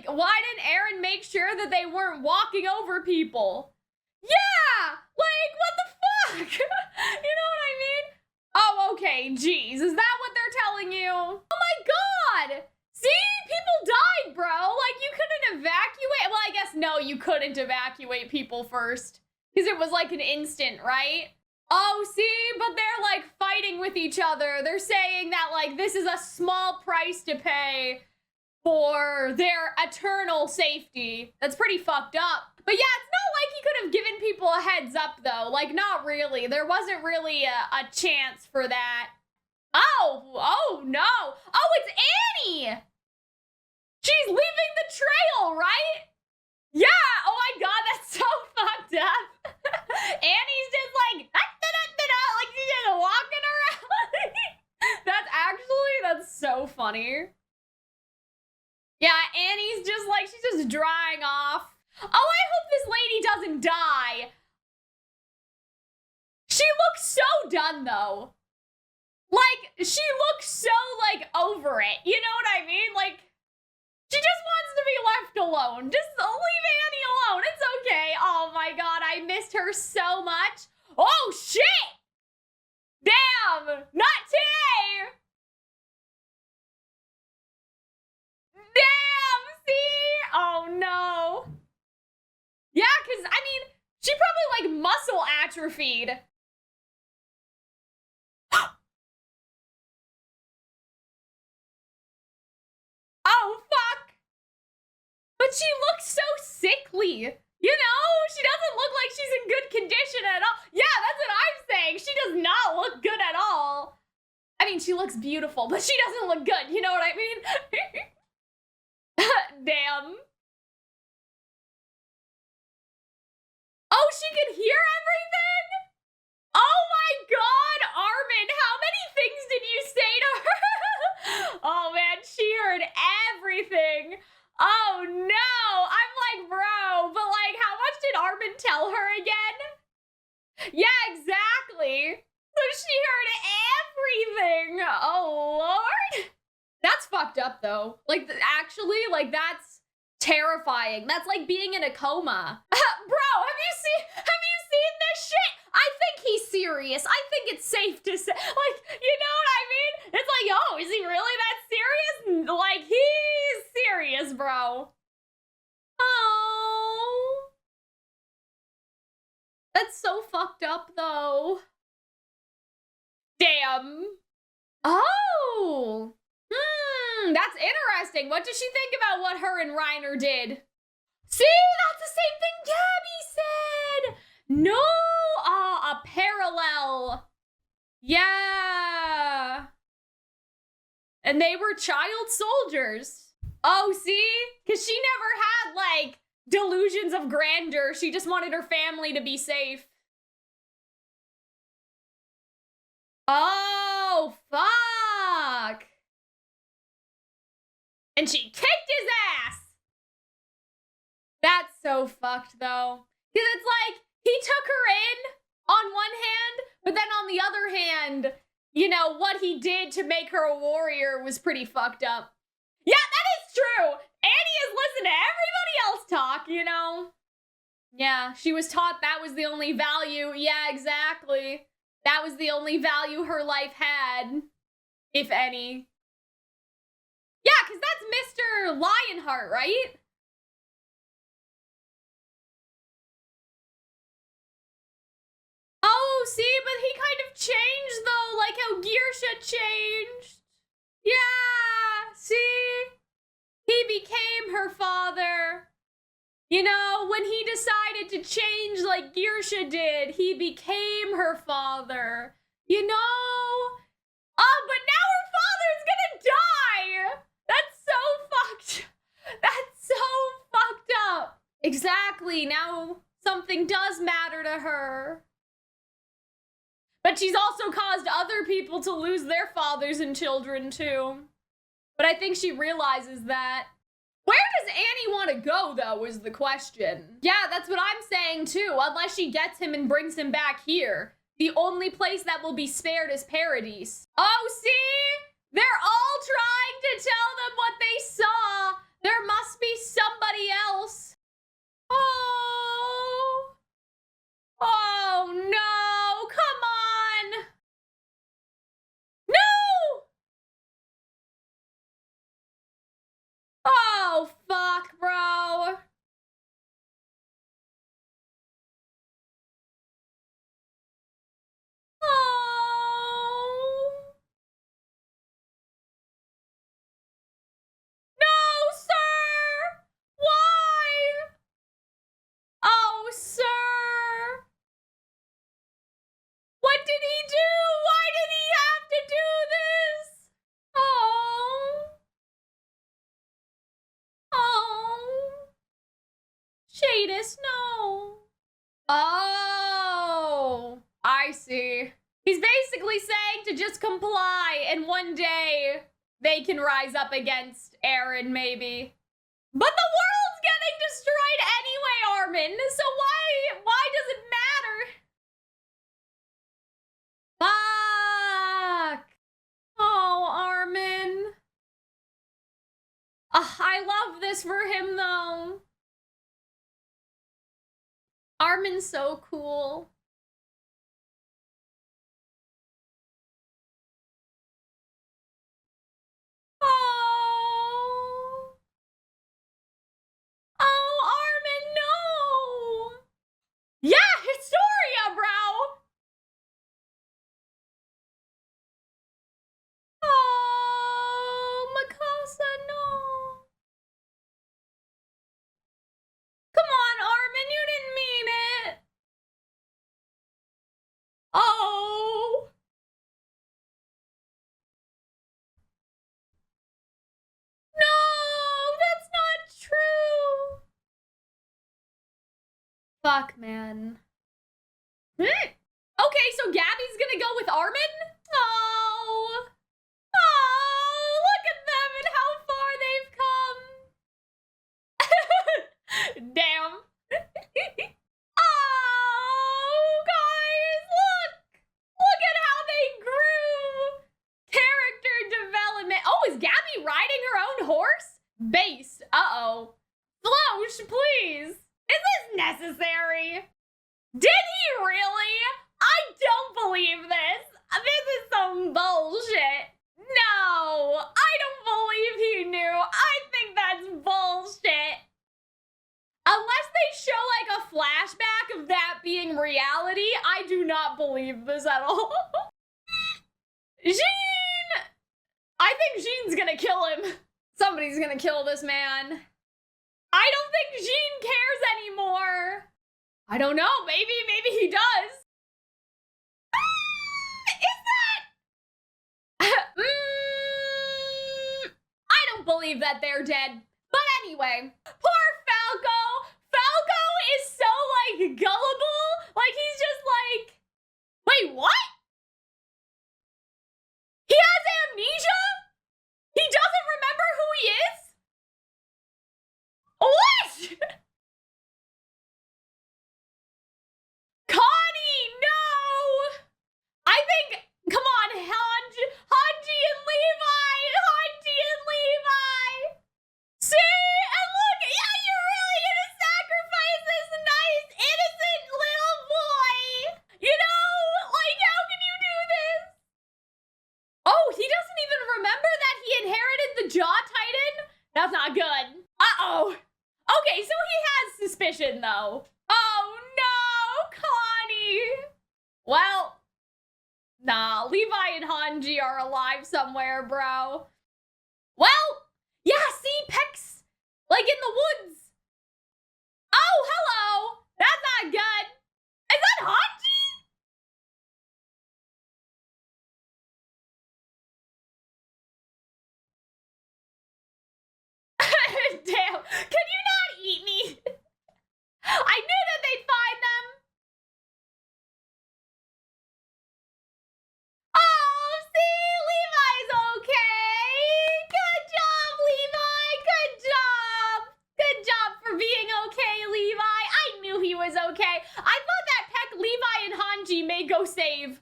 Why didn't Aaron make sure that they weren't walking over people? Yeah! Like, what the fuck? You know what I mean? Oh, okay, jeez. Is that what they're telling you? Oh my god! See? People died, bro! Like, you couldn't evacuate? Well, I guess, no, you couldn't evacuate people first. Because it was like an instant, right? Oh, see? But they're, like, fighting with each other. They're saying that, like, this is a small price to pay for their eternal safety. That's pretty fucked up. But yeah, it's not like he could have given people a heads up, though. Like, not really. There wasn't really a chance for that. Oh, no. Oh, it's Annie! She's leaving the trail, right? Yeah, oh my god, that's so fucked up. Annie's just like, like she's just walking around. That's so funny. Yeah, Annie's just like, she's just drying off. Oh, I hope this lady doesn't die. She looks so done, though. Like, she looks so, like, over it. You know what I mean? Like, she just wants to be left alone. Just leave Annie alone. It's okay. Oh, my God. I missed her so much. Oh, shit! Damn! Not today! Damn! See? Oh, no. Yeah, because, I mean, she probably, like, muscle atrophied. Oh, fuck! But she looks so sickly. You know? She doesn't look like she's in good condition at all. Yeah, that's what I'm saying. She does not look good at all. I mean, she looks beautiful, but she doesn't look good. You know what I mean? Damn. Oh, she can hear everything? Oh my god, Armin, how many things did you say to her? Oh man, she heard everything. Oh no, I'm like, bro, but like, how much did Armin tell her again? Yeah, exactly. So she heard everything. Oh lord. That's fucked up though. Like, actually, like, that's terrifying. That's like being in a coma. Bro, have you seen this shit? I think he's serious. I think it's safe to say, like, you know what I mean? It's like, oh, is he really that serious? Like, he's serious, bro. Oh. That's so fucked up, though. Damn. Oh. That's interesting. What does she think about what her and Reiner did? See, that's the same thing Gabi said. No, a parallel. Yeah. And they were child soldiers. Oh, see? Because she never had, like, delusions of grandeur. She just wanted her family to be safe. Oh, fuck. And she kicked his ass. That's so fucked, though. Because it's like, he took her in on one hand, but then on the other hand, you know, what he did to make her a warrior was pretty fucked up. Yeah, that is true. Annie has listened to everybody else talk, you know? Yeah, she was taught that was the only value. Yeah, exactly. That was the only value her life had, if any. Yeah, because that's Mr. Lionheart, right? Oh, see, but he kind of changed, though, like how Gearsha changed. Yeah, see? He became her father. You know, when he decided to change like Gearsha did, he became her father. You know? Oh, but now her father's gonna die! That's so fucked. That's so fucked up. Exactly, now something does matter to her. But she's also caused other people to lose their fathers and children, too. But I think she realizes that. Where does Annie want to go, though, is the question. Yeah, that's what I'm saying, too, unless she gets him and brings him back here. The only place that will be spared is Paradise. Oh, see? They're all trying to tell them what they saw. There must be Cletus, no. Oh, I see. He's basically saying to just comply, and one day they can rise up against Aaron, maybe. But the world's getting destroyed anyway, Armin, so why does it matter? Fuck. Oh, Armin. I love this for him, though. Armin's so cool. Oh. Oh, Armin, no. Yeah, Historia, bro. Oh, Mikasa, no. Come on, Armin, you didn't mean it. Oh. No, that's not true. Fuck, man. Okay, so Gabi's gonna go with Armin? Oh. Oh, look at them and how far they've come. Damn. Oh, guys, look. Look at how they grew. Character development. Oh, is Gabi riding her own horse? Base. Uh-oh. Flosh, please. Is this necessary? Did he really? I don't believe this. This is some bullshit. No, I don't believe he knew. I think that's bullshit. Unless they show like a flashback of that being reality, I do not believe this at all. Jean! I think Jean's gonna kill him. Somebody's gonna kill this man. I don't think Jean cares anymore. I don't know, maybe he does. Is that? I don't believe that they're dead. But anyway, poor Falco. Falco is so, like, gullible. Like, he's just like, wait, what? He has amnesia? He doesn't remember who he is? What? Connie, no! I think, come on, Hanji and Levi! Hanji and Levi! See? And look, yeah, you're really gonna sacrifice this nice, innocent little boy! You know? Like, how can you do this? Oh, he doesn't even remember that he inherited the Jaw Titan? That's not good. Uh-oh. Okay, so he has suspicion, though. Oh, no, Connie. Well, nah, Levi and Hanji are alive somewhere, bro. Well, yeah, see, Peck's, like, in the woods. Oh, hello. That's not good. Is that Hanji? Damn, can you not eat me? I knew that they'd find them. Oh, see, Levi's okay. Good job, Levi. Good job. Good job for being okay, Levi. I knew he was okay. I thought that Peck, Levi, and Hanji may go save,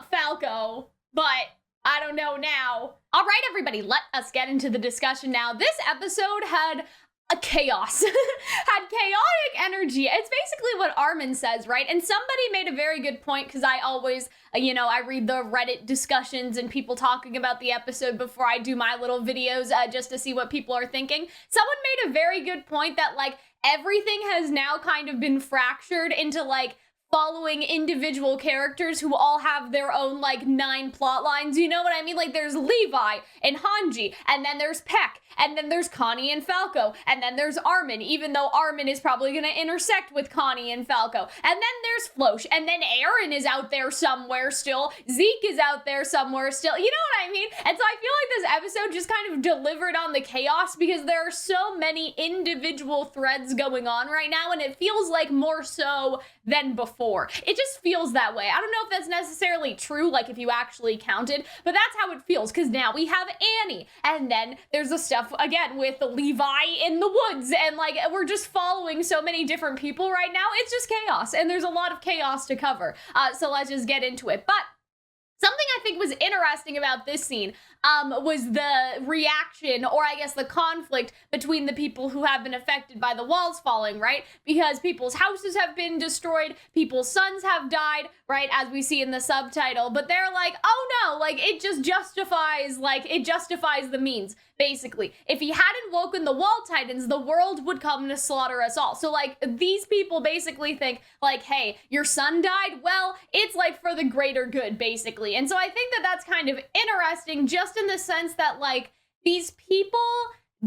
Falco, but I don't know now. All right, everybody, let us get into the discussion now. This episode had a chaos, had chaotic energy. It's basically what Armin says, right? And somebody made a very good point, because I always, I read the Reddit discussions and people talking about the episode before I do my little videos just to see what people are thinking. Someone made a very good point that, like, everything has now kind of been fractured into, like, following individual characters who all have their own like 9 plot lines, you know what I mean? Like there's Levi and Hanji, and then there's Peck, and then there's Connie and Falco, and then there's Armin, even though Armin is probably gonna intersect with Connie and Falco, and then there's Floch, and then Eren is out there somewhere still, Zeke is out there somewhere still, you know what I mean? And so I feel like this episode just kind of delivered on the chaos because there are so many individual threads going on right now, and it feels like more so than before. It just feels that way. I don't know if that's necessarily true, like if you actually counted, but that's how it feels, because now we have Annie, and then there's the stuff, again, with Levi in the woods, and like, we're just following so many different people right now. It's just chaos, and there's a lot of chaos to cover. So let's just get into it. But something I think was interesting about this scene was the reaction, or I guess the conflict between the people who have been affected by the walls falling, right? Because people's houses have been destroyed, people's sons have died, right? As we see in the subtitle, but they're like, oh no, like it just justifies, the means, basically. If he hadn't woken the wall titans, the world would come to slaughter us all. So like these people basically think like, hey, your son died? Well, it's like for the greater good, basically. And so I think that that's kind of interesting, just in the sense that like these people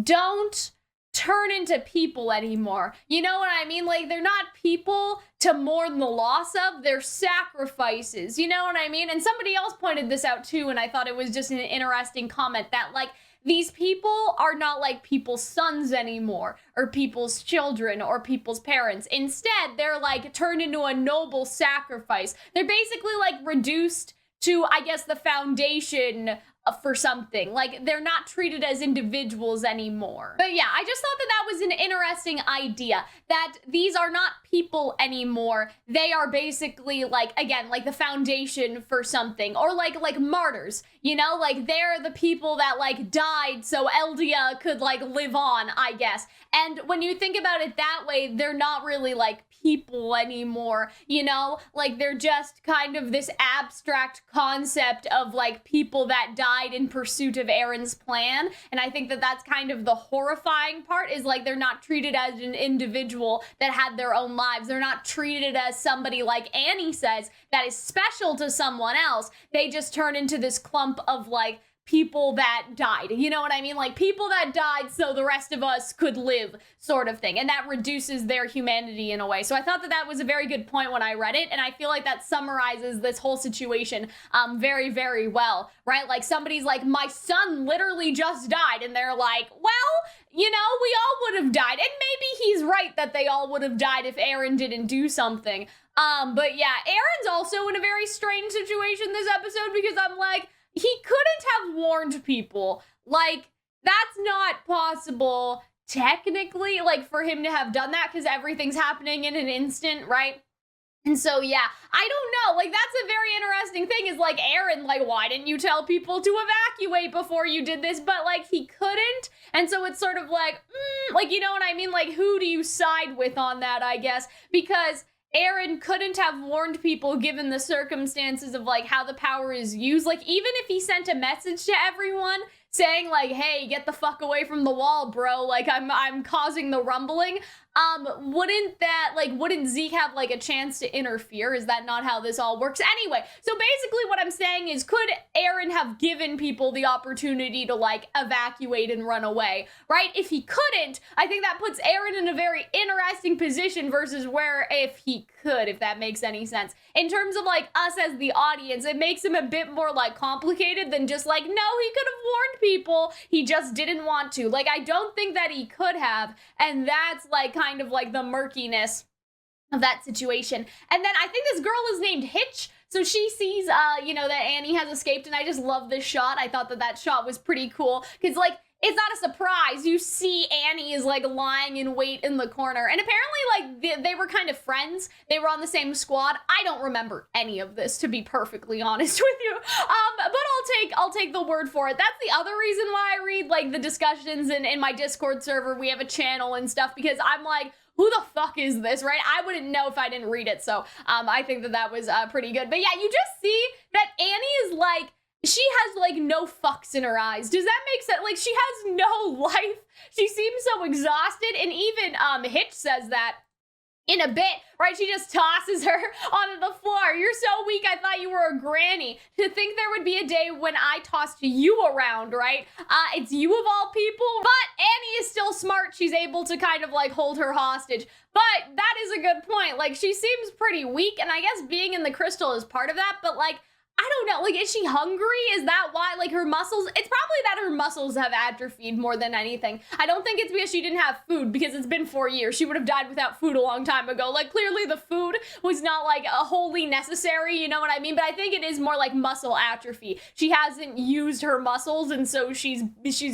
don't turn into people anymore. You know what I mean? Like they're not people to mourn the loss of, they're sacrifices. You know what I mean? And somebody else pointed this out too, and I thought it was just an interesting comment that like these people are not like people's sons anymore, or people's children, or people's parents. Instead, they're like turned into a noble sacrifice. They're basically like reduced to, I guess, the foundation for something. Like they're not treated as individuals anymore. But yeah, I just thought that that was an interesting idea, that these are not people anymore. They are basically like, again, like the foundation for something, or like martyrs, you know, like they're the people that like died so Eldia could like live on, I guess. And when you think about it that way, they're not really like people anymore, you know, like they're just kind of this abstract concept of like people that died in pursuit of Eren's plan. And I think that that's kind of the horrifying part, is like they're not treated as an individual that had their own lives. They're not treated as somebody, like Annie says, that is special to someone else. They just turn into this clump of like people that died, you know what I mean? Like people that died so the rest of us could live, sort of thing. And that reduces their humanity in a way. So I thought that that was a very good point when I read it, and I feel like that summarizes this whole situation very, very well, right? Like somebody's like, my son literally just died, and they're like, well, you know, we all would have died. And maybe he's right that they all would have died if Eren didn't do something. But yeah, Eren's also in a very strange situation this episode, because I'm like, he couldn't have warned people. Like, that's not possible, technically, like, for him to have done that, because everything's happening in an instant, right? And so, yeah, I don't know, like, that's a very interesting thing, is, like, Eren, like, why didn't you tell people to evacuate before you did this? But, like, he couldn't, and so it's sort of like, like, you know what I mean? Like, who do you side with on that, I guess? Because Eren couldn't have warned people given the circumstances of like how the power is used. Like even if he sent a message to everyone saying like, hey, get the fuck away from the wall, bro, like I'm causing the rumbling, wouldn't Zeke have like a chance to interfere? Is that not how this all works? Anyway, so basically what I'm saying is, could Eren have given people the opportunity to like evacuate and run away, right? If he couldn't, I think that puts Eren in a very interesting position versus where if he could, if that makes any sense. In terms of like us as the audience, it makes him a bit more like complicated than just like, no, he could have warned people, he just didn't want to. Like, I don't think that he could have, and that's like kind of like the murkiness of that situation. And then I think this girl is named Hitch. So she sees, you know, that Annie has escaped, and I just love this shot. I thought that that shot was pretty cool, because like, it's not a surprise. You see Annie is like lying in wait in the corner. And apparently like they were kind of friends. They were on the same squad. I don't remember any of this, to be perfectly honest with you. But I'll take the word for it. That's the other reason why I read like the discussions in my Discord server. We have a channel and stuff, because I'm like, who the fuck is this, right? I wouldn't know if I didn't read it. So I think that that was pretty good. But yeah, you just see that Annie is like, she has like no fucks in her eyes. Does that make sense? Like, she has no life. She seems so exhausted. And even Hitch says that in a bit, right? She just tosses her onto the floor. You're so weak, I thought you were a granny. To think there would be a day when I tossed you around, right? It's you of all people. But Annie is still smart. She's able to kind of like hold her hostage. But that is a good point. Like, she seems pretty weak, and I guess being in the crystal is part of that, but like, I don't know, like, is she hungry? Is that why, like, her muscles, it's probably that her muscles have atrophied more than anything. I don't think it's because she didn't have food, because it's been 4 years. She would have died without food a long time ago. Like, clearly the food was not, like, wholly necessary, you know what I mean? But I think it is more like muscle atrophy. She hasn't used her muscles, and so she's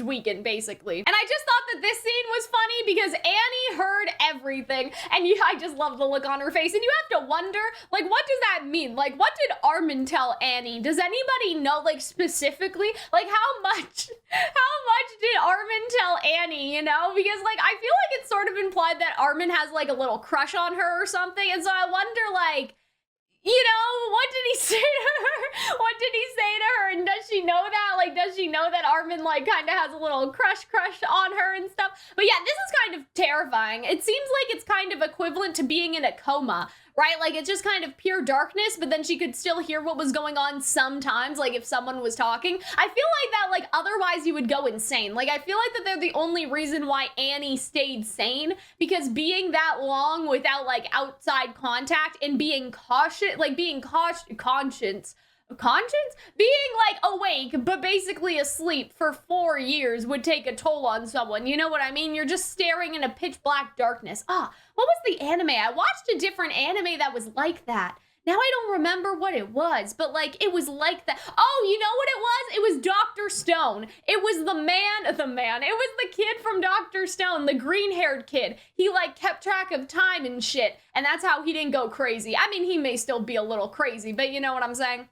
weakened, basically. And I just thought that this scene was funny because Annie heard everything, and I just love the look on her face, and you have to wonder, like, what does that mean? Like, what did Armin tell Annie? Does anybody know, like, specifically? Like, how much did Armin tell Annie, you know? Because, like, I feel like it's sort of implied that Armin has, like, a little crush on her or something, and so I wonder, like, you know, what did he say to her? What did he say to her? And does she know that? Like, does she know that Armin, like, kind of has a little crush on her and stuff? But yeah, this is kind of terrifying. It seems like it's kind of equivalent to being in a coma, right? Like, it's just kind of pure darkness, but then she could still hear what was going on sometimes, like, if someone was talking. I feel like that, like, otherwise you would go insane. Like, I feel like that they're the only reason why Annie stayed sane, because being that long without, like, outside contact and being cautious, like, being conscious, being like awake but basically asleep for 4 years would take a toll on someone. You know what I mean? You're just staring in a pitch black darkness. What was the anime? I watched a different anime that was like that. Now I don't remember what it was, but like it was like that. Oh, you know what it was? It was Dr. Stone. It was the man. It was the kid from Dr. Stone, the green-haired kid. He like kept track of time and shit, and that's how he didn't go crazy. I mean, he may still be a little crazy, but you know what I'm saying?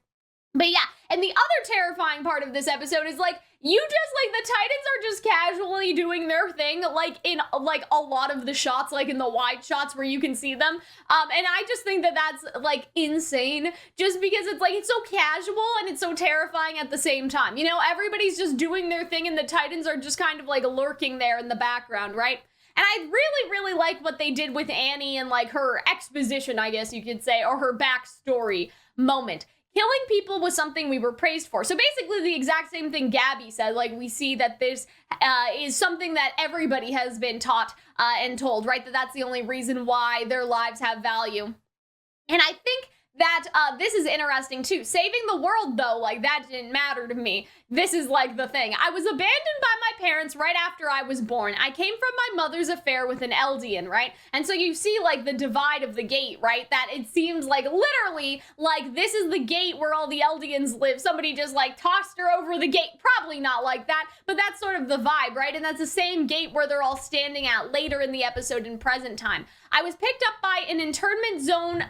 But yeah, and the other terrifying part of this episode is like, you just, like, the Titans are just casually doing their thing, like, in, like, a lot of the shots, like, in the wide shots where you can see them, and I just think that that's, like, insane, just because it's, like, it's so casual and it's so terrifying at the same time, you know, everybody's just doing their thing and the Titans are just kind of, like, lurking there in the background, right? And I really, really like what they did with Annie and, like, her exposition, I guess you could say, or her backstory moment. Killing people was something we were praised for. So basically the exact same thing Gabi said. Like, we see that this is something that everybody has been taught and told, right? That's the only reason why their lives have value. And I think that this is interesting too. Saving the world though, like that didn't matter to me. This is like the thing. I was abandoned by my parents right after I was born. I came from my mother's affair with an Eldian, right? And so you see like the divide of the gate, right? That it seems like literally like this is the gate where all the Eldians live. Somebody just like tossed her over the gate. Probably not like that, but that's sort of the vibe, right? And that's the same gate where they're all standing at later in the episode in present time. I was picked up by an internment zone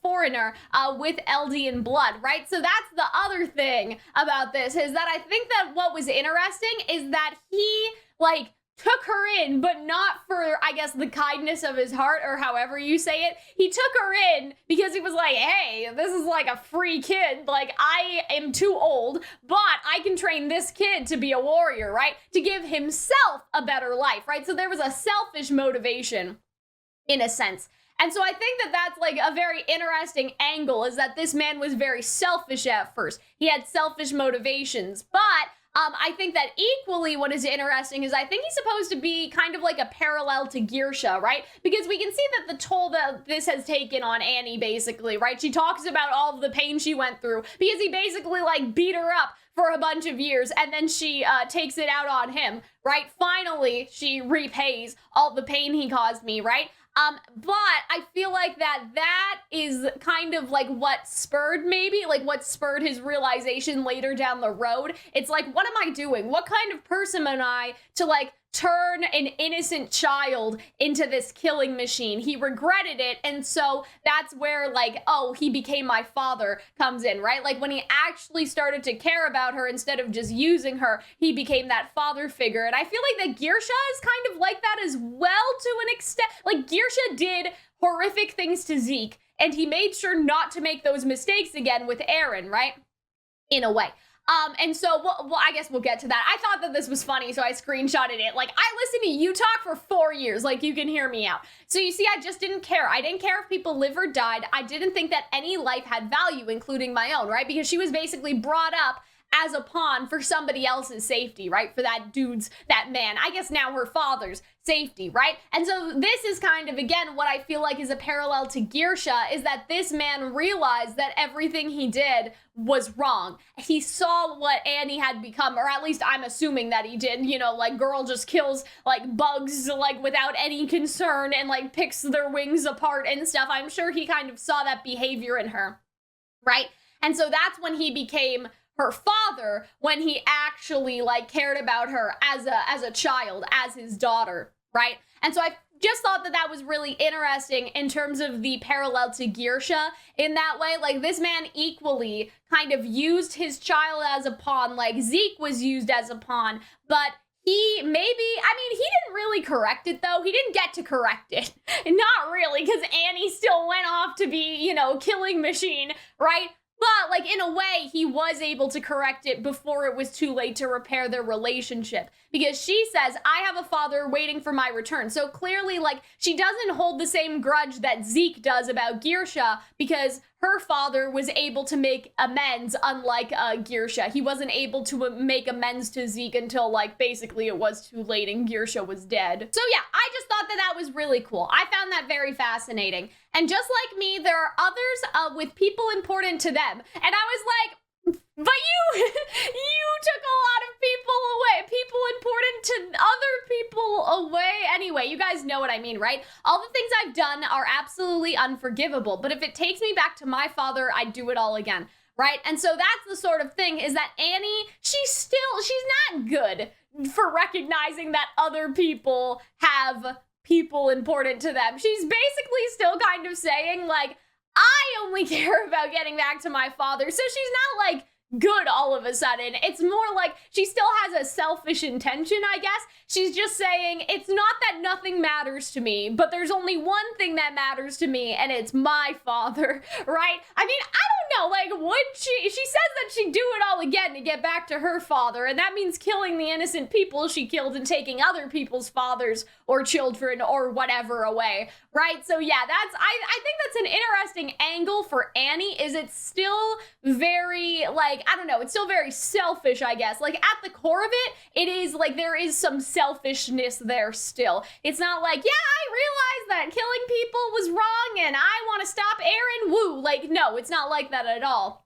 foreigner with Eldian blood, right? So that's the other thing about this, is that I think that what was interesting is that he, like, took her in, but not for, I guess, the kindness of his heart, or however you say it. He took her in because he was like, hey, this is like a free kid. Like, I am too old, but I can train this kid to be a warrior, right? To give himself a better life, right? So there was a selfish motivation, in a sense. And so I think that that's like a very interesting angle, is that this man was very selfish at first. He had selfish motivations, but I think that equally what is interesting is I think he's supposed to be kind of like a parallel to Gearsha, right? Because we can see that the toll that this has taken on Annie, basically, right? She talks about all of the pain she went through because he basically like beat her up for a bunch of years, and then she takes it out on him, right? Finally, she repays all the pain he caused me, right? But I feel like that is kind of like what spurred what spurred his realization later down the road. It's like, what am I doing? What kind of person am I to like turn an innocent child into this killing machine? He regretted it, and so that's where like, oh, he became my father comes in, right? Like when he actually started to care about her instead of just using her, he became that father figure. And I feel like that Gearsha is kind of like that as well to an extent. Like Gearsha did horrific things to Zeke, and he made sure not to make those mistakes again with Eren, right? In a way. And so, well, I guess we'll get to that. I thought that this was funny, so I screenshotted it. Like, I listened to you talk for 4 years. Like, you can hear me out. So you see, I just didn't care. I didn't care if people live or died. I didn't think that any life had value, including my own, right? Because she was basically brought up as a pawn for somebody else's safety, right? For that man, I guess now her father's safety, right? And so this is kind of, again, what I feel like is a parallel to Gearsha, is that this man realized that everything he did was wrong. He saw what Annie had become, or at least I'm assuming that he did, you know, like, girl just kills, like, bugs, like, without any concern and, like, picks their wings apart and stuff. I'm sure he kind of saw that behavior in her, right? And so that's when he became her father, when he actually, like, cared about her as a child, as his daughter, right? And so I just thought that that was really interesting in terms of the parallel to Gearsha in that way. Like, this man equally kind of used his child as a pawn, like Zeke was used as a pawn, but he maybe, I mean, he didn't really correct it, though. He didn't get to correct it. Not really, because Annie still went off to be, you know, killing machine, right? But, like, in a way, he was able to correct it before it was too late to repair their relationship. Because she says, I have a father waiting for my return. So clearly, like, she doesn't hold the same grudge that Zeke does about Gearsha, because her father was able to make amends, unlike Gearsha. He wasn't able to make amends to Zeke until, like, basically it was too late and Gearsha was dead. So yeah, I just thought that that was really cool. I found that very fascinating. And just like me, there are others with people important to them. And I was like, but you took a lot of people away, people important to other people away. Anyway, you guys know what I mean, right? All the things I've done are absolutely unforgivable, but if it takes me back to my father, I'd do it all again, right? And so that's the sort of thing, is that Annie, she's not good for recognizing that other people have people important to them. She's basically still kind of saying, like, I only care about getting back to my father. So she's not, like, good all of a sudden. It's more like she still has a selfish intention, I guess. She's just saying, it's not that nothing matters to me, but there's only one thing that matters to me, and it's my father, right? I mean, I don't know, like, would she says that she'd do it all again to get back to her father, and that means killing the innocent people she killed and taking other people's fathers or children or whatever away, right? So yeah, I think that's an interesting angle for Annie, is it's still very, like, I don't know, it's still very selfish, I guess. Like, at the core of it, it is, like, there is some selfishness there still. It's not like, yeah, I realized that killing people was wrong and I want to stop Aaron, woo. Like, no, it's not like that at all.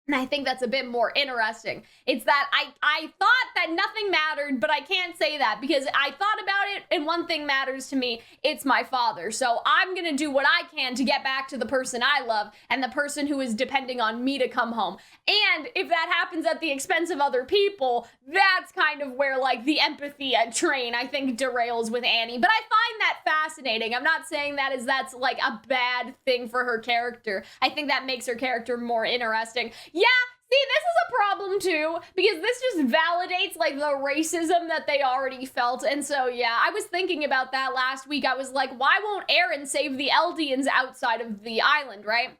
And I think that's a bit more interesting. It's that I thought that nothing mattered, but I can't say that because I thought about it and one thing matters to me. It's my father. So I'm going to do what I can to get back to the person I love and the person who is depending on me to come home. And if that happens at the expense of other people, that's kind of where, like, the empathy train, I think, derails with Annie. But I find that fascinating. I'm not saying that's like a bad thing for her character. I think that makes her character more interesting. Yeah, see, this is a problem too, because this just validates, like, the racism that they already felt. And so, yeah, I was thinking about that last week. I was like, why won't Aaron save the Eldians outside of the island, right?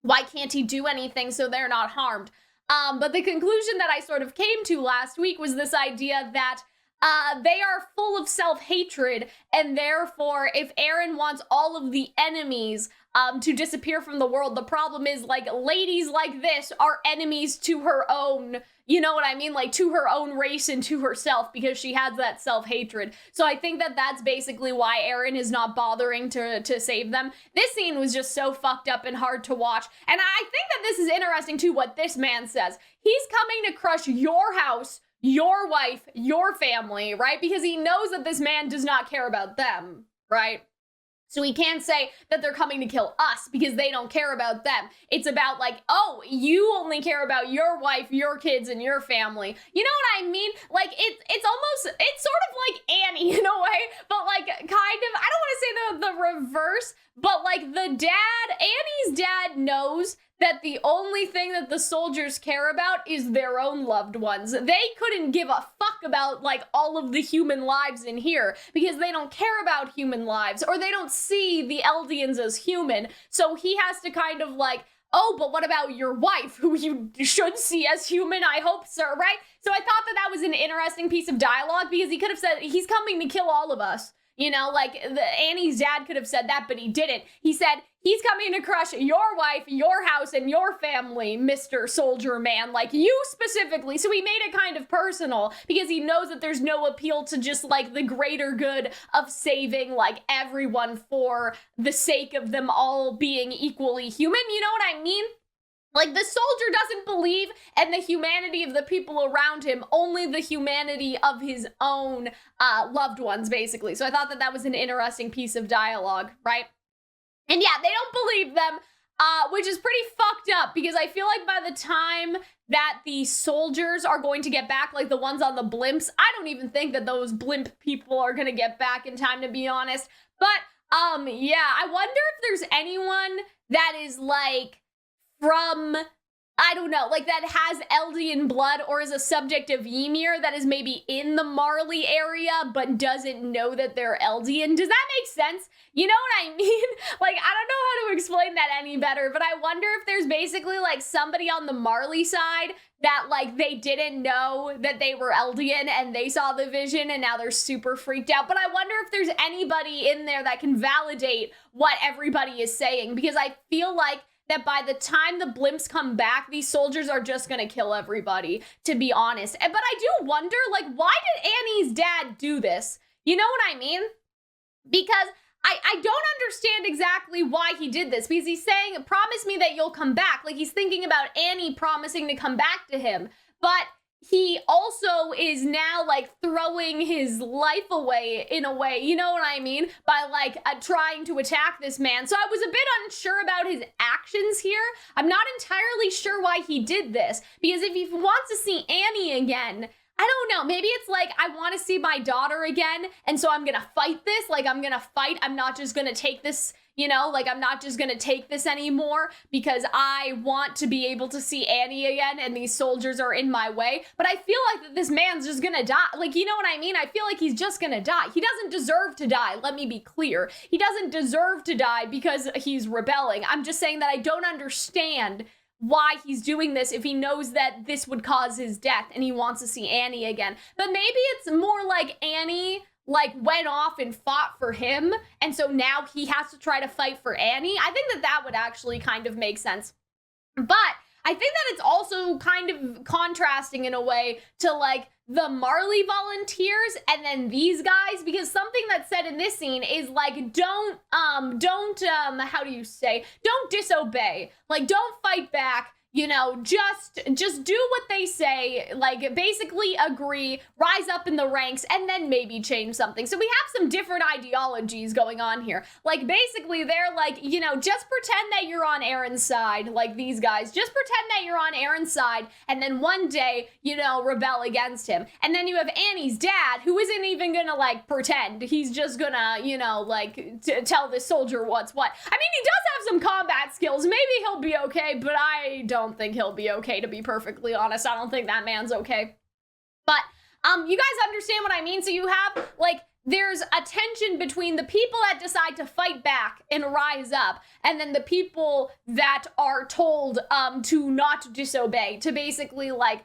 Why can't he do anything so they're not harmed? But the conclusion that I sort of came to last week was this idea that they are full of self-hatred, and therefore, if Aaron wants all of the enemies to disappear from the world, the problem is, like, ladies like this are enemies to her own, you know what I mean? Like, to her own race and to herself, because she has that self-hatred. So I think that that's basically why Aaron is not bothering to save them. This scene was just so fucked up and hard to watch. And I think that this is interesting too, what this man says. He's coming to crush your house, your wife, your family, right? Because he knows that this man does not care about them, right? So he can't say that they're coming to kill us because they don't care about them. It's about, like, oh, you only care about your wife, your kids, and your family. You know what I mean? Like, it's almost, it's sort of like Annie in a way, but, like, kind of, I don't want to say the reverse, but, like, Annie's dad knows that the only thing that the soldiers care about is their own loved ones. They couldn't give a fuck about, like, all of the human lives in here because they don't care about human lives, or they don't see the Eldians as human. So he has to kind of, like, oh, but what about your wife, who you should see as human, I hope, sir, right? So I thought that was an interesting piece of dialogue, because he could have said, he's coming to kill all of us. You know, like, Annie's dad could have said that, but he didn't. He said, he's coming to crush your wife, your house, and your family, Mr. Soldier Man, like you specifically. So he made it kind of personal, because he knows that there's no appeal to just, like, the greater good of saving, like, everyone for the sake of them all being equally human. You know what I mean? Like, the soldier doesn't believe in the humanity of the people around him, only the humanity of his own loved ones, basically. So I thought that was an interesting piece of dialogue, right? And yeah, they don't believe them, which is pretty fucked up, because I feel like by the time that the soldiers are going to get back, like the ones on the blimps, I don't even think that those blimp people are going to get back in time, to be honest. But, yeah, I wonder if there's anyone that is, like, from, I don't know, like, that has Eldian blood or is a subject of Ymir that is maybe in the Marley area but doesn't know that they're Eldian. Does that make sense? You know what I mean? Like, I don't know how to explain that any better, but I wonder if there's basically, like, somebody on the Marley side that, like, they didn't know that they were Eldian and they saw the vision and now they're super freaked out. But I wonder if there's anybody in there that can validate what everybody is saying, because I feel like that by the time the blimps come back, these soldiers are just gonna kill everybody, to be honest. But I do wonder, like, why did Annie's dad do this? You know what I mean? Because I don't understand exactly why he did this, because he's saying, promise me that you'll come back. Like, he's thinking about Annie promising to come back to him. But he also is now, like, throwing his life away in a way, you know what I mean? By, like, trying to attack this man. So I was a bit unsure about his actions here. I'm not entirely sure why he did this, because if he wants to see Annie again, I don't know, maybe it's like, I want to see my daughter again, and so I'm gonna fight this, like, I'm gonna fight, I'm not just gonna take this, you know, like, I'm not just gonna take this anymore because I want to be able to see Annie again and these soldiers are in my way. But I feel like that this man's just gonna die. Like, you know what I mean? I feel like he's just gonna die. He doesn't deserve to die, let me be clear. He doesn't deserve to die because he's rebelling. I'm just saying that I don't understand why he's doing this if he knows that this would cause his death and he wants to see Annie again. But maybe it's more like Annie, like, went off and fought for him, and so now he has to try to fight for Annie. I think that would actually kind of make sense. But I think that it's also kind of contrasting in a way to, like, the Marley volunteers and then these guys, because something that's said in this scene is, like, don't how do you say, don't disobey, like, don't fight back, you know, just do what they say, like, basically agree, rise up in the ranks, and then maybe change something. So we have some different ideologies going on here. Like, basically, they're like, you know, just pretend that you're on Aaron's side, like these guys. Just pretend that you're on Aaron's side, and then one day, you know, rebel against him. And then you have Annie's dad, who isn't even gonna, like, pretend. He's just gonna, you know, like, tell this soldier what's what. I mean, he does have some combat skills. Maybe he'll be okay, but I don't think he'll be okay, to be perfectly honest. I don't think that man's okay. But you guys understand what I mean? So you have, like, there's a tension between the people that decide to fight back and rise up, and then the people that are told to not disobey, to basically, like,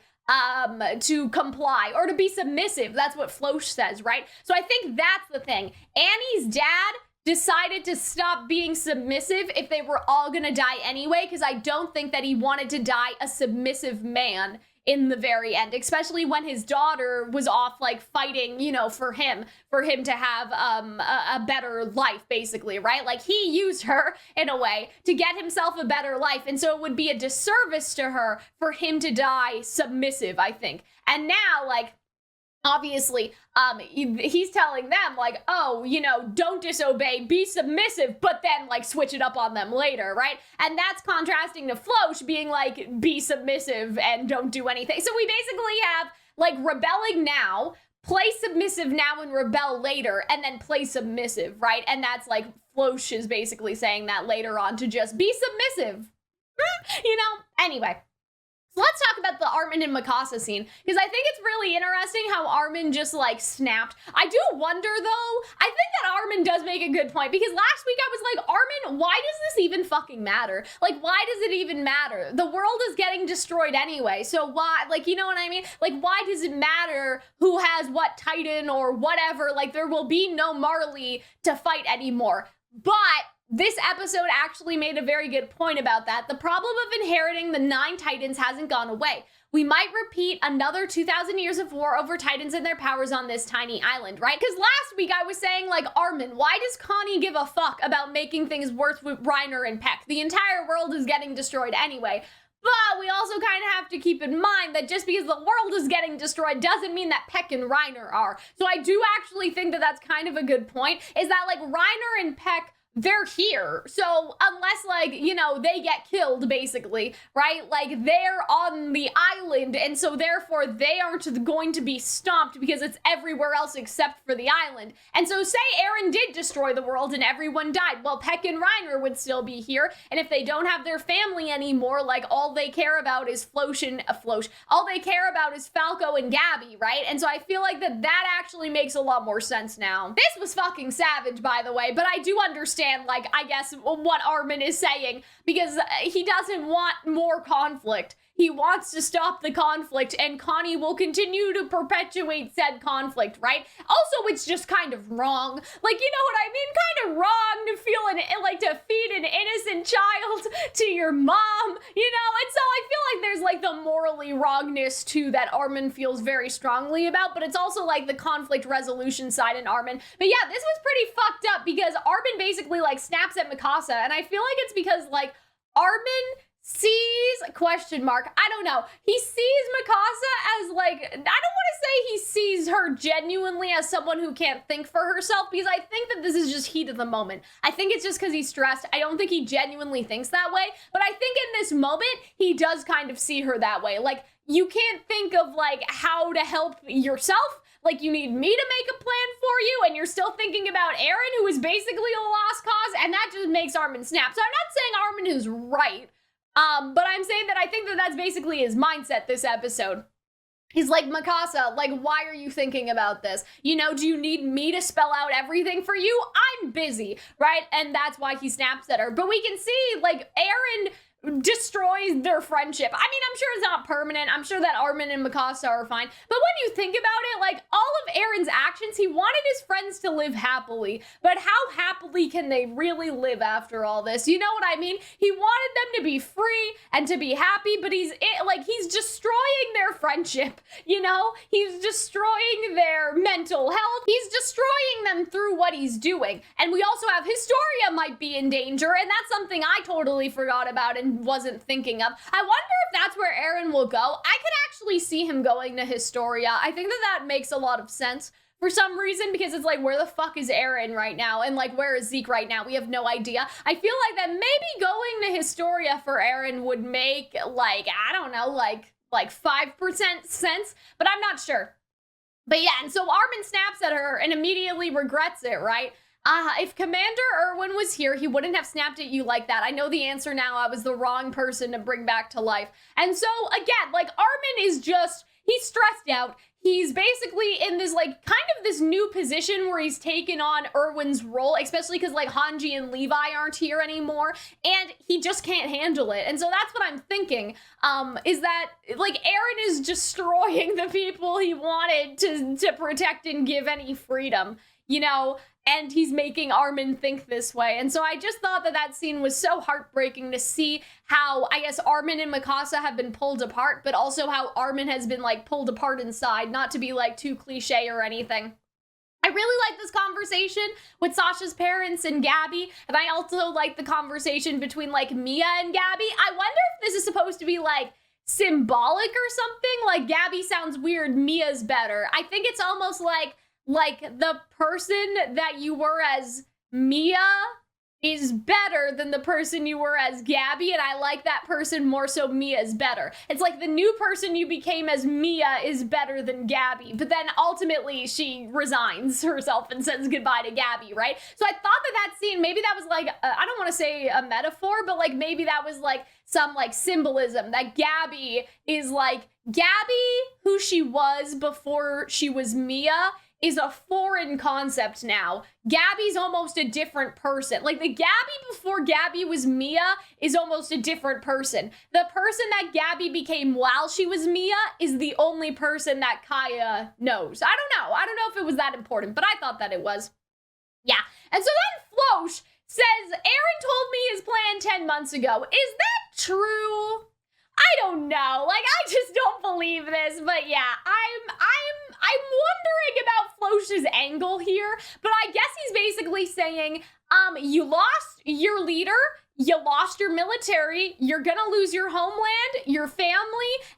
to comply or to be submissive. That's what Floch says, right? So I think that's the thing. Annie's dad decided to stop being submissive if they were all gonna die anyway, because I don't think that he wanted to die a submissive man in the very end, especially when his daughter was off, like, fighting, you know, for him to have a better life, basically, right? Like, he used her in a way to get himself a better life, and so it would be a disservice to her for him to die submissive, I think. And now, like, obviously, he's telling them, like, oh, you know, don't disobey, be submissive, but then, like, switch it up on them later, right? And that's contrasting to Floch being like, be submissive and don't do anything. So we basically have, like, rebelling now, play submissive now and rebel later, and then play submissive, right? And that's, like, Floch is basically saying that later on, to just be submissive. You know? Anyway. Let's talk about the Armin and Mikasa scene, because I think it's really interesting how Armin just like snapped. I do wonder though, I think that Armin does make a good point, because last week I was like, Armin, why does this even fucking matter? Like, why does it even matter? The world is getting destroyed anyway, so why, like, you know what I mean? Like, why does it matter who has what Titan or whatever? Like, there will be no Marley to fight anymore. But this episode actually made a very good point about that. The problem of inheriting the 9 Titans hasn't gone away. We might repeat another 2,000 years of war over Titans and their powers on this tiny island, right? Because last week I was saying, like, Armin, why does Connie give a fuck about making things worse with Reiner and Peck? The entire world is getting destroyed anyway. But we also kind of have to keep in mind that just because the world is getting destroyed doesn't mean that Peck and Reiner are. So I do actually think that that's kind of a good point, is that, like, Reiner and Peck, they're here. So unless, like, you know, they get killed, basically, right? Like, they're on the island, and so therefore they aren't going to be stomped because it's everywhere else except for the island. And so say Eren did destroy the world and everyone died. Well, Peck and Reiner would still be here, and if they don't have their family anymore, like, all they care about is all they care about is Falco and Gabi, right? And so I feel like that actually makes a lot more sense now. This was fucking savage, by the way, but I do understand, like, I guess what Armin is saying, because he doesn't want more conflict. He wants to stop the conflict, and Connie will continue to perpetuate said conflict, right? Also, it's just kind of wrong. Like, you know what I mean? Kind of wrong to feel to feed an innocent child to your mom, you know? And so I feel like there's, like, the morally wrongness too that Armin feels very strongly about, but it's also, like, the conflict resolution side in Armin. But yeah, this was pretty fucked up, because Armin basically, like, snaps at Mikasa, and I feel like it's because, like, Armin sees, I don't know. He sees Mikasa as, like, I don't want to say he sees her genuinely as someone who can't think for herself, because I think that this is just heat of the moment. I think it's just because he's stressed. I don't think he genuinely thinks that way, but I think in this moment, he does kind of see her that way. Like, you can't think of, like, how to help yourself. Like, you need me to make a plan for you, and you're still thinking about Eren, who is basically a lost cause, and that just makes Armin snap. So I'm not saying Armin is right, but I'm saying that I think that that's basically his mindset this episode. He's like, Mikasa, like, why are you thinking about this? You know, do you need me to spell out everything for you? I'm busy, right? And that's why he snaps at her. But we can see, like, Eren destroys their friendship. I mean, I'm sure it's not permanent. I'm sure that Armin and Mikasa are fine. But when you think about it, like, all of Eren's actions, he wanted his friends to live happily. But how happily can they really live after all this? You know what I mean? He wanted them to be free and to be happy, but he's destroying their friendship, you know? He's destroying their mental health. He's destroying them through what he's doing. And we also have Historia might be in danger, and that's something I totally forgot about and wasn't thinking of. I wonder if that's where Eren will go. I could actually see him going to Historia. I think that makes a lot of sense for some reason, because it's like, where the fuck is Eren right now? And, like, where is Zeke right now? We have no idea. I feel like that maybe going to Historia for Eren would make, like, I don't know, like 5% sense, but I'm not sure. But yeah, and so Armin snaps at her and immediately regrets it, right? If Commander Erwin was here, he wouldn't have snapped at you like that. I know the answer now. I was the wrong person to bring back to life. And so, again, like, Armin is just, he's stressed out. He's basically in this, like, kind of this new position where he's taken on Erwin's role, especially because, like, Hanji and Levi aren't here anymore, and he just can't handle it. And so that's what I'm thinking, is that, like, Eren is destroying the people he wanted to protect and give any freedom, you know? And he's making Armin think this way. And so I just thought that scene was so heartbreaking to see how, I guess, Armin and Mikasa have been pulled apart, but also how Armin has been, like, pulled apart inside, not to be, like, too cliche or anything. I really like this conversation with Sasha's parents and Gabi, and I also like the conversation between, like, Mia and Gabi. I wonder if this is supposed to be, like, symbolic or something. Like, Gabi sounds weird, Mia's better. I think it's almost like the person that you were as Mia is better than the person you were as Gabi, and I like that person more, so Mia is better. It's like the new person you became as Mia is better than Gabi, but then ultimately she resigns herself and says goodbye to Gabi, right? So I thought that scene, maybe that was like, I don't want to say a metaphor, but like maybe that was like some like symbolism that Gabi is like, Gabi, who she was before she was Mia, is a foreign concept now. Gabi's almost a different person. Like the Gabi before Gabi was Mia is almost a different person. The person that Gabi became while she was Mia is the only person that Kaya knows. I don't know. I don't know if it was that important, but I thought that it was. Yeah. And so then Floch says, Aaron told me his plan 10 months ago. Is that true? I don't know. Like, I just don't believe this, but yeah, I'm wondering about Floch's angle here, but I guess he's basically saying, you lost your leader, you lost your military, you're gonna lose your homeland, your family,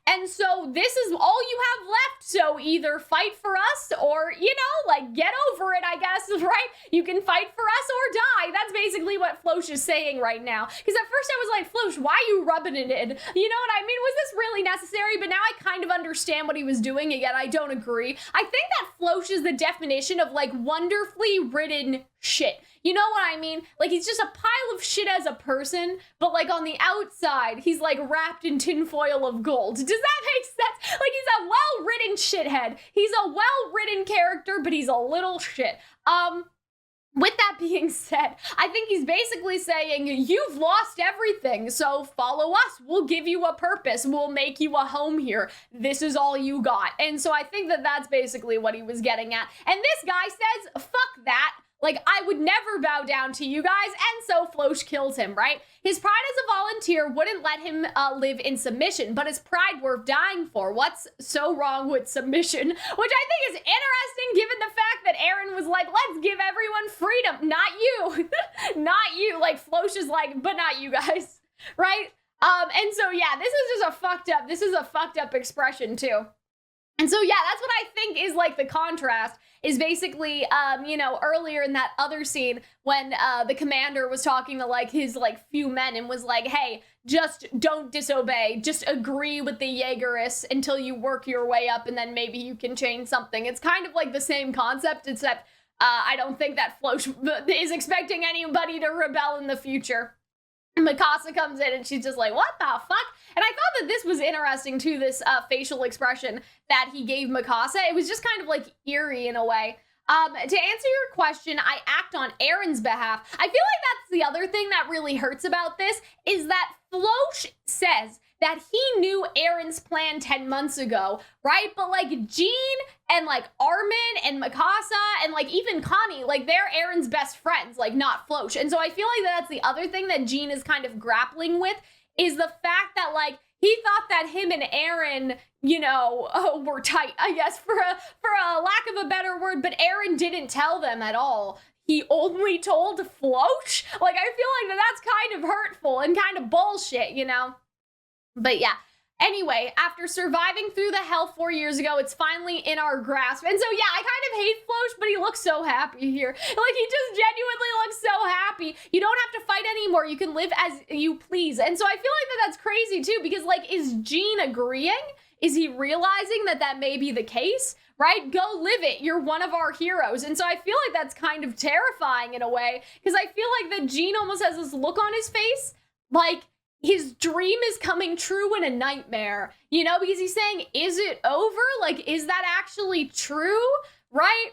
and so this is all you have left, so either fight for us or, you know, like, get over it, I guess, right? You can fight for us or die. That's basically what Floch is saying right now, because at first I was like, Floch, why are you rubbing it in? You know what I mean? Was this really necessary? But now I kind of understand what he was doing. Again, I don't agree. I think that Floch is the definition of, like, wonderfully written shit. You know what I mean? Like, he's just a pile of shit as a person, but, like, on the outside, he's, like, wrapped in tinfoil of gold. Does that make sense? Like, he's a well-written shithead. He's a well-written character, but he's a little shit. With that being said, I think he's basically saying, you've lost everything, so follow us. We'll give you a purpose. We'll make you a home here. This is all you got. And so I think that that's basically what he was getting at. And this guy says, fuck that. Like, I would never bow down to you guys, and so Floch kills him, right? His pride as a volunteer wouldn't let him live in submission, but his pride worth dying for. What's so wrong with submission? Which I think is interesting, given the fact that Aaron was like, let's give everyone freedom. Not you. Not you. Like, Floch is like, but not you guys, right? And so, yeah, this is a fucked up expression, too. And so, yeah, that's what I think is, like, the contrast is basically, you know, earlier in that other scene when the commander was talking to, like, his, like, few men and was like, hey, just don't disobey. Just agree with the Jaegerists until you work your way up and then maybe you can change something. It's kind of like the same concept, except I don't think that Floch is expecting anybody to rebel in the future. Mikasa comes in and she's just like, what the fuck? And I thought that this was interesting too, this facial expression that he gave Mikasa. It was just kind of like eerie in a way. To answer your question, I act on Aaron's behalf. I feel like that's the other thing that really hurts about this is that Floch says that he knew Aaron's plan 10 months ago, right? But like Jean and like Armin and Mikasa and like even Connie, like they're Aaron's best friends, like not Floch. And so I feel like that's the other thing that Jean is kind of grappling with is the fact that like he thought that him and Aaron, you know, were tight, I guess, for a lack of a better word, but Aaron didn't tell them at all. He only told Floch? Like, I feel like that's kind of hurtful and kind of bullshit, you know? But yeah, anyway, after surviving through the hell 4 years ago, it's finally in our grasp. And so yeah, I kind of hate Floch, but he looks so happy here. Like, he just genuinely looks so happy. You don't have to fight anymore. You can live as you please. And so I feel like that's crazy too, because like, is Jean agreeing? Is he realizing that that may be the case? Right? Go live it. You're one of our heroes. And so I feel like that's kind of terrifying in a way, because I feel like that Jean almost has this look on his face, like, his dream is coming true in a nightmare, you know, because he's saying, is it over? Like, is that actually true? Right?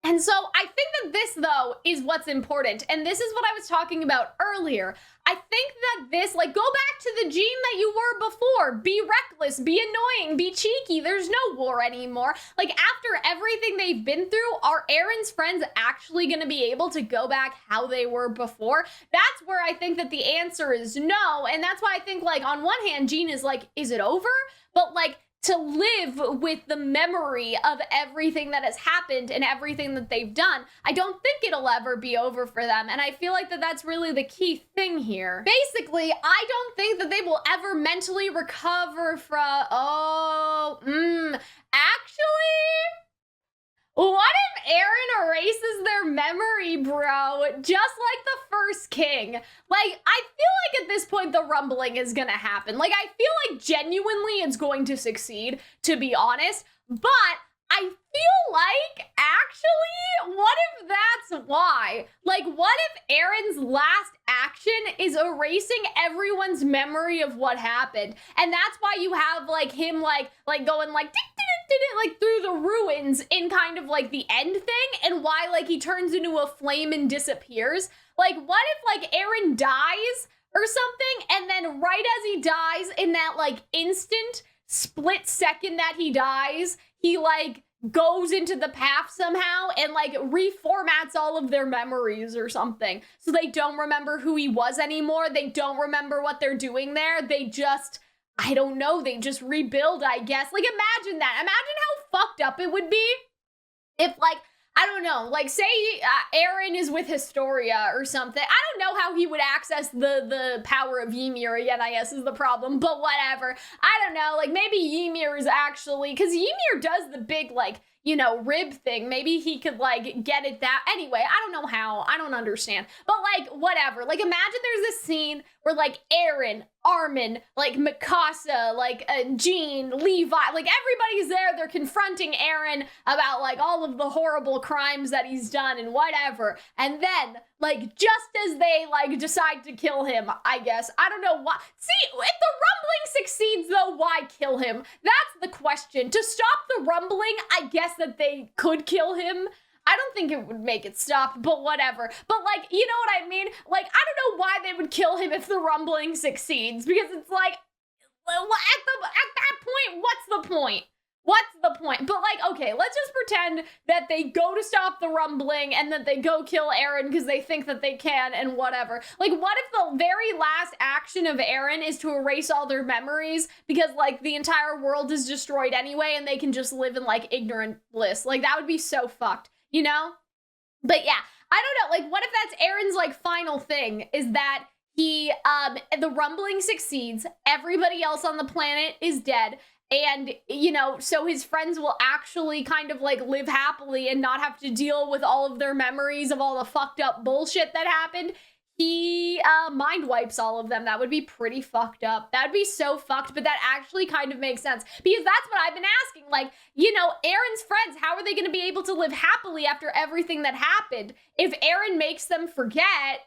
And so I think that this, though, is what's important. And this is what I was talking about earlier. I think that this, like, go back to the Jean that you were before. Be reckless, be annoying, be cheeky. There's no war anymore. Like, after everything they've been through, are Aaron's friends actually going to be able to go back how they were before? That's where I think that the answer is no. And that's why I think, like, on one hand, Jean is like, is it over? But, like, to live with the memory of everything that has happened and everything that they've done, I don't think it'll ever be over for them. And I feel like that that's really the key thing here. Basically, I don't think that they will ever mentally recover from, actually, what if Aaron erases their memory, bro, just like the first king. Like, I feel like at this point the rumbling is gonna happen. Like, I feel like genuinely it's going to succeed, to be honest, but I feel like, actually, what if that's why? Like, what if Aaron's last action is erasing everyone's memory of what happened? And that's why you have, like, him, like going, like, like, through the ruins in kind of, like, the end thing, and why, like, he turns into a flame and disappears. Like, what if, like, Aaron dies or something, and then right as he dies, in that, like, instant split second that he dies, he, like, goes into the path somehow and, like, reformats all of their memories or something. So they don't remember who he was anymore. They don't remember what they're doing there. They just, I don't know, they just rebuild, I guess. Like, imagine that. Imagine how fucked up it would be if, like, I don't know, like, say Aaron is with Historia or something. I don't know how he would access the power of Ymir yet, I guess, is the problem, but whatever. I don't know, like, maybe Ymir is actually, because Ymir does the big, like, you know, rib thing. Maybe he could, like, get it that, anyway, I don't know how, I don't understand, but, like, whatever. Like, imagine there's this scene where, like, Aaron, Armin, like, Mikasa, like, Jean, Levi, like, everybody's there, they're confronting Aaron about, like, all of the horrible crimes that he's done and whatever, and then, like, just as they, like, decide to kill him, I guess, I don't know why. See, if the rumbling succeeds, though, why kill him? That's the question. To stop the rumbling, I guess that they could kill him. I don't think it would make it stop, but whatever. But, like, you know what I mean? Like, I don't know why they would kill him if the rumbling succeeds, because it's like, well, at that point, what's the point? What's the point? But, like, okay, let's just pretend that they go to stop the rumbling and that they go kill Aaron because they think that they can and whatever. Like, what if the very last action of Aaron is to erase all their memories because, like, the entire world is destroyed anyway and they can just live in, like, ignorant bliss? Like, that would be so fucked, you know? But yeah, I don't know, like, what if that's Aaron's, like, final thing, is that he, the rumbling succeeds, everybody else on the planet is dead, and, you know, so his friends will actually kind of, like, live happily and not have to deal with all of their memories of all the fucked up bullshit that happened. He, mind wipes all of them. That would be pretty fucked up. That would be so fucked, but that actually kind of makes sense, because that's what I've been asking. Like, you know, Aaron's friends, how are they going to be able to live happily after everything that happened? If Aaron makes them forget,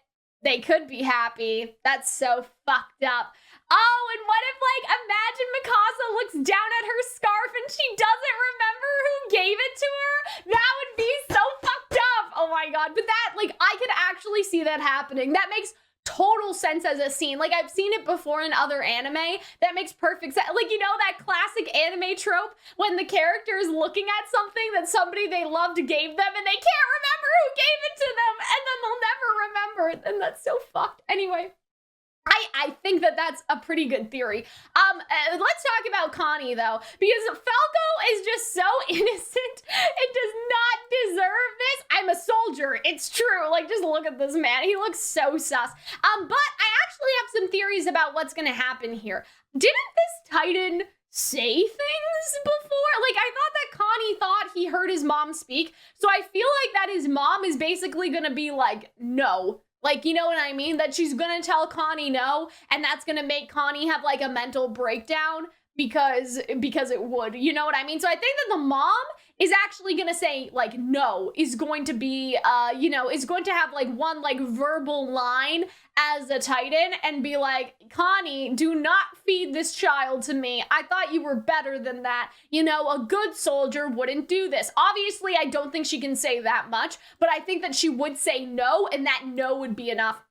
they could be happy. That's so fucked up. Oh, and what if, like, imagine Mikasa looks down at her scarf and she doesn't remember who gave it to her? That would be so fucked up. Oh my god. But that, like, I could actually see that happening. That makes total sense as a scene. Like, I've seen it before in other anime. That makes perfect sense. Like, you know that classic anime trope when the character is looking at something that somebody they loved gave them and they can't remember who gave it to them, and then they'll never remember it, and that's so fucked. Anyway, I think that that's a pretty good theory. Let's talk about Connie, though, because Falco is just so innocent and does not deserve this. I'm a soldier. It's true. Like, just look at this man. He looks so sus. But I actually have some theories about what's going to happen here. Didn't this Titan say things before? Like, I thought that Connie thought he heard his mom speak, so I feel like that his mom is basically going to be like, no. Like, you know what I mean? That she's gonna tell Connie no, and that's gonna make Connie have, like, a mental breakdown because it would. You know what I mean? So I think that the mom is actually gonna say, like, no, is going to be, you know, is going to have, like, one, like, verbal line as a Titan and be like, Connie, do not feed this child to me. I thought you were better than that. You know, a good soldier wouldn't do this. Obviously, I don't think she can say that much, but I think that she would say no, and that no would be enough.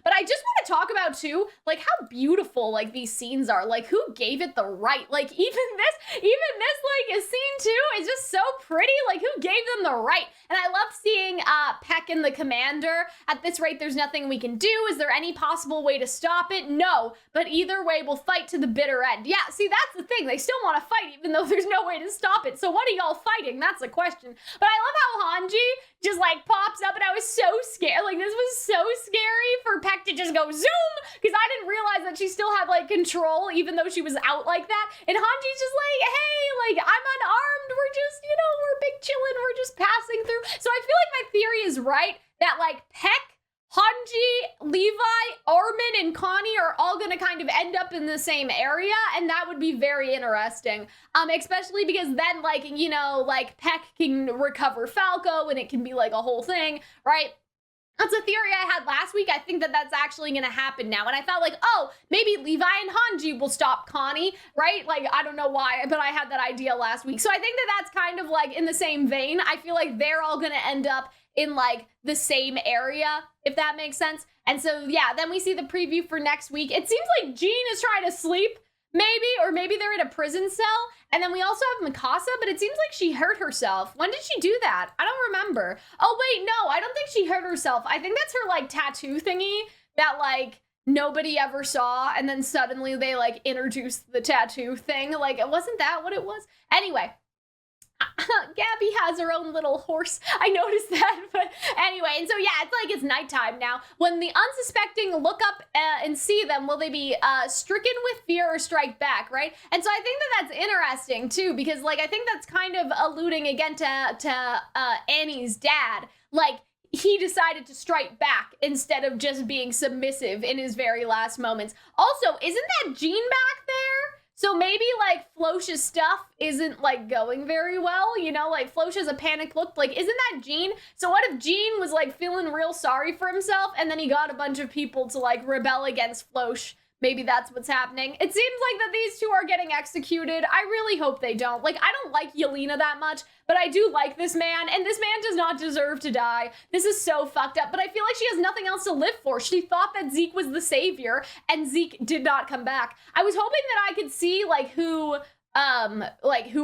But I just want to talk about, too, like, how beautiful, like, these scenes are. Like, who gave it the right? Like, even this, like, scene, too, is just so pretty. Like, who gave them the right? And I love seeing, Peck and the commander. At this rate, there's nothing we can do. Is there any possible way to stop it? No. But either way, we'll fight to the bitter end. Yeah, see, that's the thing. They still want to fight, even though there's no way to stop it. So what are y'all fighting? That's the question. But I love how Hanji just like pops up, and I was so scared. Like, this was so scary for Peck to just go zoom, because I didn't realize that she still had like control even though she was out like that. And Hanji's just like, hey, like, I'm unarmed, we're just, you know, we're big chillin', we're just passing through. So I feel like my theory is right, that like Peck, Hanji, Levi, Armin, and Connie are all gonna kind of end up in the same area, and that would be very interesting. Especially because then, like, you know, like, Peck can recover Falco, and it can be, like, a whole thing, right? That's a theory I had last week. I think that that's actually gonna happen now. And I felt like, oh, maybe Levi and Hanji will stop Connie, right? Like, I don't know why, but I had that idea last week. So I think that that's kind of, like, in the same vein. I feel like they're all gonna end up in like the same area, if that makes sense. And so yeah, then we see the preview for next week. It seems like Jean is trying to sleep, maybe, or maybe they're in a prison cell. And then we also have Mikasa, but it seems like she hurt herself. When did she do that? I don't remember. Oh wait, no, I don't think she hurt herself. I think that's her like tattoo thingy that like nobody ever saw, and then suddenly they like introduced the tattoo thing. Like, wasn't that what it was? Anyway, Gabi has her own little horse. I noticed that, but anyway, and so yeah, it's like it's nighttime now. When the unsuspecting look up and see them, will they be stricken with fear or strike back, right? And so I think that that's interesting too, because like I think that's kind of alluding again to Annie's dad. Like, he decided to strike back instead of just being submissive in his very last moments. Also, isn't that Jean back there? So maybe, like, Floch's stuff isn't, like, going very well, you know? Like, Floch has a panicked look. Like, isn't that Jean? So what if Jean was, like, feeling real sorry for himself, and then he got a bunch of people to, like, rebel against Floch? Maybe that's what's happening. It seems like that these two are getting executed. I really hope they don't. Like, I don't like Yelena that much, but I do like this man, and this man does not deserve to die. This is so fucked up, but I feel like she has nothing else to live for. She thought that Zeke was the savior, and Zeke did not come back. I was hoping that I could see, like, who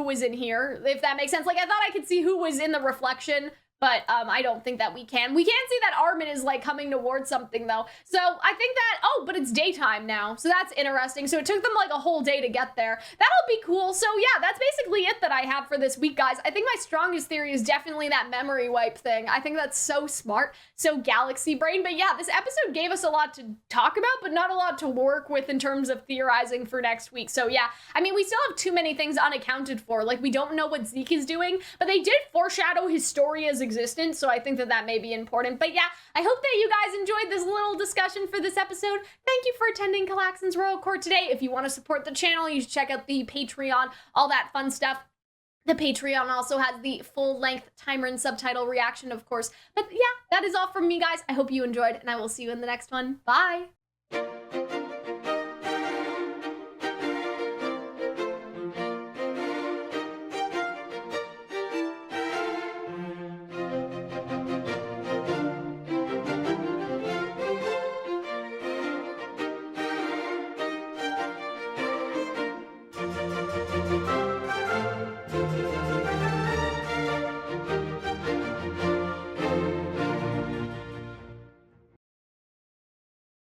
was in here, if that makes sense. Like, I thought I could see who was in the reflection, but I don't think that we can. We can see that Armin is like coming towards something though. So I think that, oh, but it's daytime now. So that's interesting. So it took them like a whole day to get there. That'll be cool. So yeah, that's basically it that I have for this week, guys. I think my strongest theory is definitely that memory wipe thing. I think that's so smart, so galaxy brain. But yeah, this episode gave us a lot to talk about, but not a lot to work with in terms of theorizing for next week. So yeah, I mean, we still have too many things unaccounted for. Like, we don't know what Zeke is doing, but they did foreshadow Historia's existence, so I think that that may be important. But yeah, I hope that you guys enjoyed this little discussion for this episode. Thank you for attending Calxyn's Royal Court today. If you want to support the channel, you should check out the Patreon, all that fun stuff. The Patreon also has the full-length timer and subtitle reaction, of course. But yeah, that is all from me, guys. I hope you enjoyed, and I will see you in the next one. Bye!